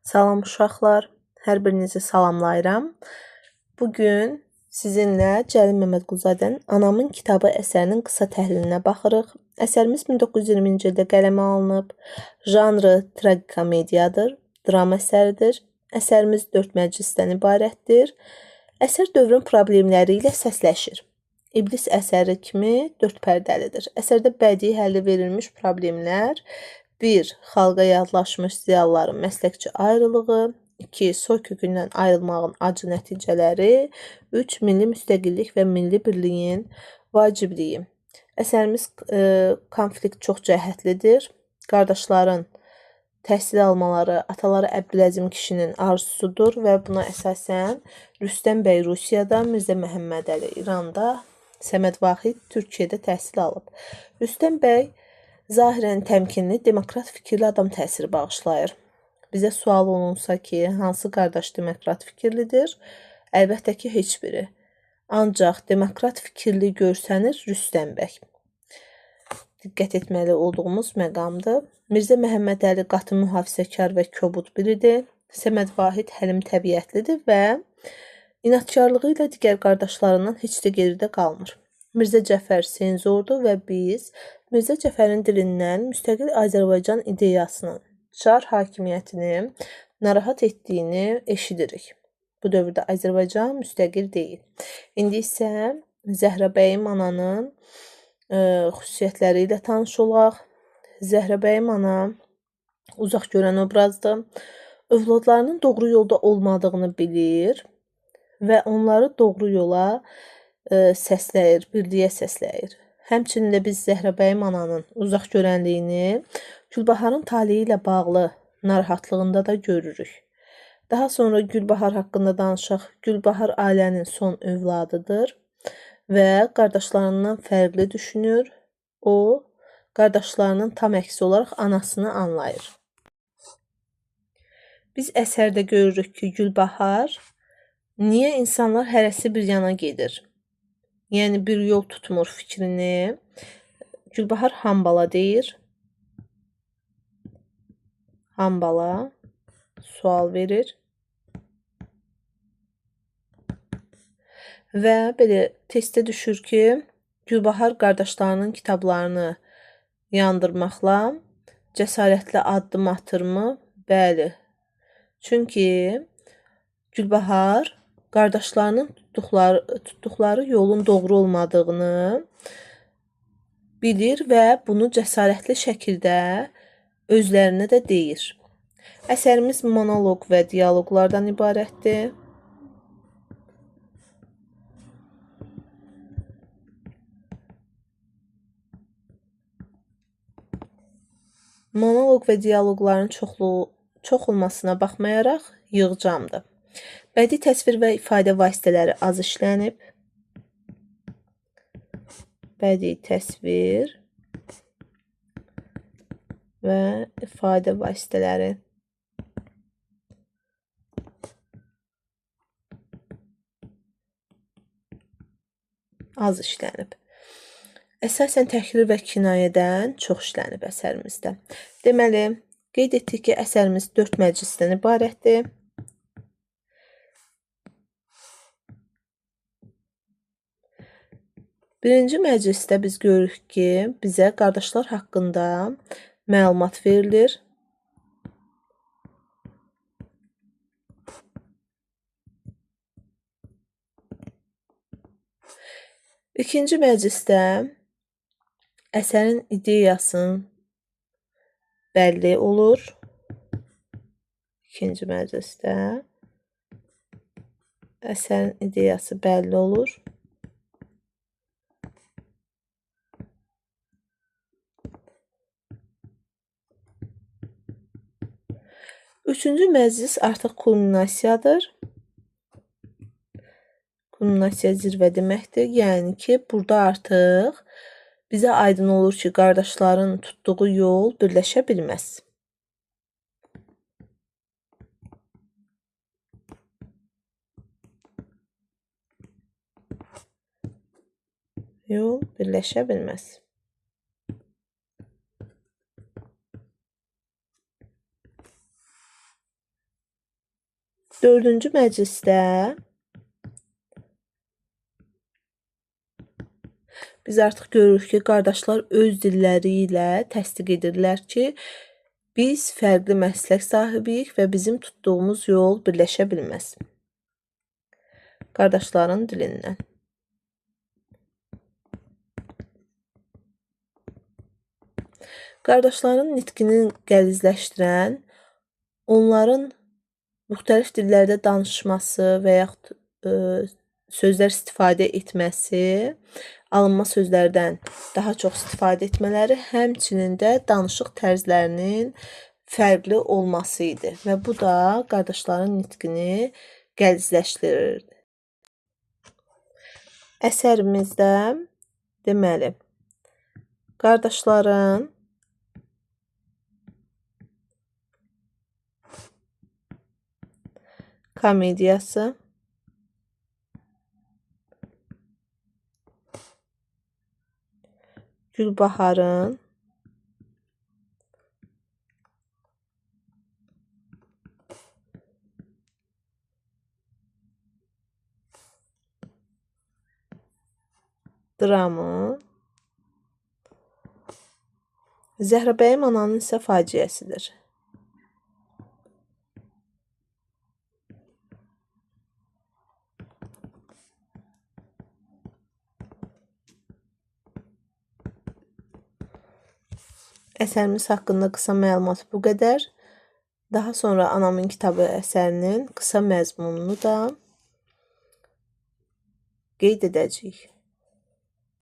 Salam uşaqlar, hər birinizi salamlayıram. Bugün sizinlə Cəlil Məmmədquluzadənin Anamın kitabı əsərinin qısa təhlilinə baxırıq. Əsərimiz 1920-ci ildə qələmə alınıb. Janrı tragikomediyadır, dram əsəridir. Əsərimiz 4 məclisdən ibarətdir. Əsər dövrün problemləri ilə səsləşir. İblis əsəri kimi 4 pərdəlidir. Əsərdə bədii həlli verilmiş problemlər: 1. Xalqa yadlaşmış ziyalıların məsləkçi ayrılığı. 2. Soykökündən ayrılmağın acı nəticələri. 3. Milli müstəqillik və milli birliyin vacibliyi. Əsərimiz konflikt çox cəhətlidir. Qardaşların təhsil almaları ataları Əbdüləzim kişinin arzusudur və buna əsasən Rüstəm bəy Rusiyada, Mirzə Məhəmmədəli İranda, Səməd Vahid Türkiyədə təhsil alıb. Rüstəm bəy zahirən təmkinli, demokrat fikirli adam təsiri bağışlayır. Bizə sual olunsa ki, hansı qardaş demokrat fikirlidir? Əlbəttə ki, heç biri. Ancaq demokrat fikirli görsənir Rüstəm bəy. Diqqət etməli olduğumuz məqamdır. Mirzə Məhəmmədəli qatı mühafizəkar və kobud biridir. Səməd Vahid həlim təbiətlidir və inadkarlığı ilə digər qardaşlarından heç də geridə qalmır. Mirzə Cəfər senzordur və biz Mirzə Cəfərin dilindən müstəqil Azərbaycan ideyasının çar hakimiyyətini narahat etdiyini eşidirik. Bu dövrdə Azərbaycan müstəqil deyil. İndi isə Zəhrabəyim ananın xüsusiyyətləri ilə tanış olaq. Zəhrabəyim ana uzaq görən obrazdır. Övladlarının doğru yolda olmadığını bilir və onları doğru yola səsləyir, birliyə səsləyir. Həmçinin də biz Zəhrabəyim ananın uzaq görənliyini Gülbaharın taleyi ilə bağlı narahatlığında da görürük. Daha sonra Gülbahar haqqında danışaq. Gülbahar ailənin son övladıdır və qardaşlarından fərqli düşünür. O, qardaşlarının tam əksi olaraq anasını anlayır. Biz əsərdə görürük ki, Gülbahar niyə insanlar hərəsi bir yana gedir? Yəni bir yol tutmur fikrini. Gülbahar hambala deyir. Hambala sual verir. Və belə testə düşür ki, Gülbahar qardaşlarının kitablarını yandırmaqla cəsarətlə addım atırmı? Bəli. Çünki Gülbahar qardaşlarının tutduqları yolun doğru olmadığını bilir və bunu cəsarətli şəkildə özlərinə də deyir. Əsərimiz monoloq və dialoqlardan ibarətdir. Monoloq və dialoqların çox olmasına baxmayaraq yığcamdır. Bədii təsvir və ifadə vasitələri az işlənib. Bədii təsvir və ifadə vasitələri. Az işlənib. Əsasən təhrir və kinayədən çox işlənib əsərimizdə. Deməli, qeyd etdik ki, əsərimiz 4 məclisdən ibarətdir. Birinci məclisdə biz görürük ki, bizə qardaşlar haqqında məlumat verilir. İkinci məclisdə əsərin ideyası bəlli olur. İkinci məclisdə əsərin ideyası bəlli olur. Üçüncü məclis artıq kulminasiyadır. Kulminasiya zirvə deməkdir. Yəni ki, burada artıq bizə aydın olur ki, qardaşların tutduğu yol birləşə bilməz. Yol birləşə bilməz. 4-cü məclisdə biz artıq görürük ki, qardaşlar öz dilləri ilə təsdiq edirlər ki, biz fərqli məslək sahibiyik və bizim tutduğumuz yol birləşə bilməz. Qardaşların dilindən. Qardaşların nitqini qəlizləşdirən, onların müxtəlif dillərdə danışması və yaxud sözlər istifadə etməsi, alınma sözlərdən daha çox istifadə etmələri, həmçinin də danışıq tərzlərinin fərqli olması idi və bu da qardaşların nitqini qəlizləşdirirdi. Əsərimizdə deməli, qardaşların komediyası, Gülbaharın dramı, Zəhrabəyim ananın isə faciəsidir. Əsərimiz haqqında qısa məlumat bu qədər. Daha sonra Anamın kitabı əsərinin qısa məzmununu da qeyd edəcəyik.